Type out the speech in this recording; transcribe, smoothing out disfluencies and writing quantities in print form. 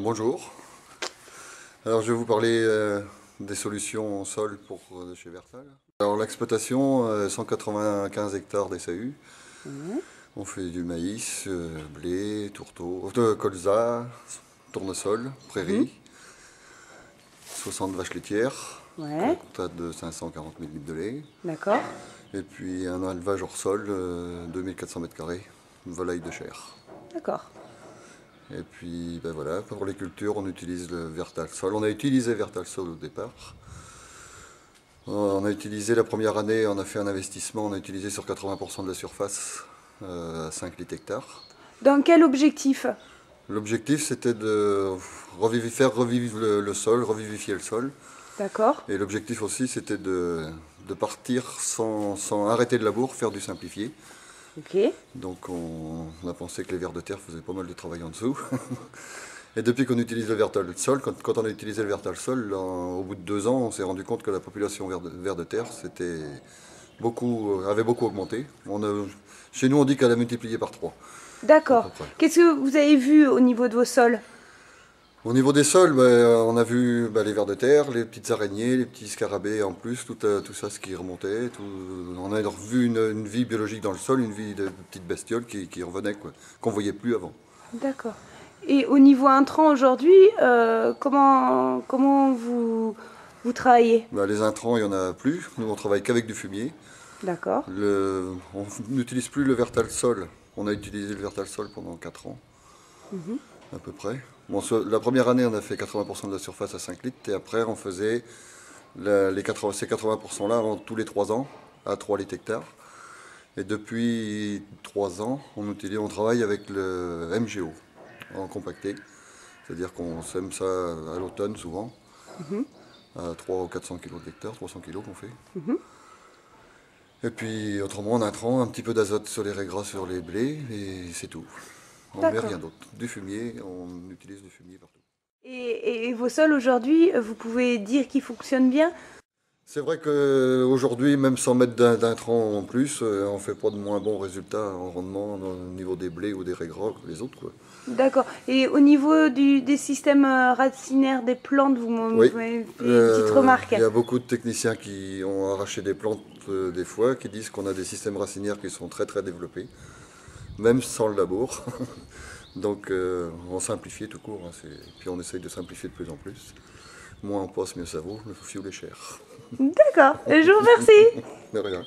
Bonjour, alors je vais vous parler des solutions en sol pour de chez Vertal. Alors l'exploitation, 195 hectares d'SAU. On fait du maïs, blé, tourteau, colza, tournesol, prairie, 60 vaches laitières, Ouais, quota de 540 000 litres de lait. d'accord. Et puis un élevage hors sol, 2400 mètres carrés, une volaille de chair. D'accord. Et puis ben voilà, pour les cultures, on utilise le Vertal Sol. On a utilisé Vertal Sol au départ. On a utilisé la première année, on a fait un investissement, on a utilisé sur 80% de la surface, 5 litres hectares. Dans quel objectif? L'objectif c'était de faire revivre le sol, revivifier le sol. D'accord. Et l'objectif aussi c'était de partir sans arrêter le labour, faire du simplifié. Ok. Donc on a pensé que les vers de terre faisaient pas mal de travail en dessous. Et depuis qu'on utilise le Vertal Sol, quand on a utilisé le Vertal Sol, au bout de 2 ans, on s'est rendu compte que la population vers de terre avait beaucoup augmenté. Chez nous, on dit qu'elle a multiplié par 3, à peu D'accord. près. Qu'est-ce que vous avez vu au niveau de vos sols? Au niveau des sols, on a vu les vers de terre, les petites araignées, les petits scarabées en plus, tout ça, ce qui remontait. On a vu une vie biologique dans le sol, une vie de petites bestioles qui revenaient, quoi, qu'on ne voyait plus avant. D'accord. Et au niveau intrant aujourd'hui, comment vous travaillez? Les intrants, il n'y en a plus. Nous, on travaille qu'avec du fumier. D'accord. On n'utilise plus le Vertal Sol. On a utilisé le Vertal Sol pendant 4 ans, à peu près. Bon, la première année, on a fait 80% de la surface à 5 litres. Et après, on faisait ces 80%-là tous les 3 ans, à 3 litres hectares. Et depuis 3 ans, on travaille avec le MGO, en compacté. C'est-à-dire qu'on sème ça à l'automne, souvent, à 300 ou 400 kg de l'hectare, 300 kg qu'on fait. Et puis autrement on intrant, un petit peu d'azote sur les raies grasses sur les blés et c'est tout. On ne met D'accord. rien d'autre. Du fumier, on utilise du fumier partout. Et vos sols aujourd'hui, vous pouvez dire qu'ils fonctionnent bien? C'est vrai qu'aujourd'hui, même sans mettre d'intrant en plus, on ne fait pas de moins bons résultats en rendement au niveau des blés ou des raies grasses que les autres, quoi. D'accord. Et au niveau des systèmes racinaires des plantes, vous Oui, m'avez fait une petite remarque. il y a beaucoup de techniciens qui ont arraché des plantes des fois, qui disent qu'on a des systèmes racinaires qui sont très très développés, même sans le labour. Donc on simplifie tout court, hein, puis on essaye de simplifier de plus en plus. Moins on passe, mieux ça vaut, le fioul est cher. D'accord. Je vous remercie. De rien.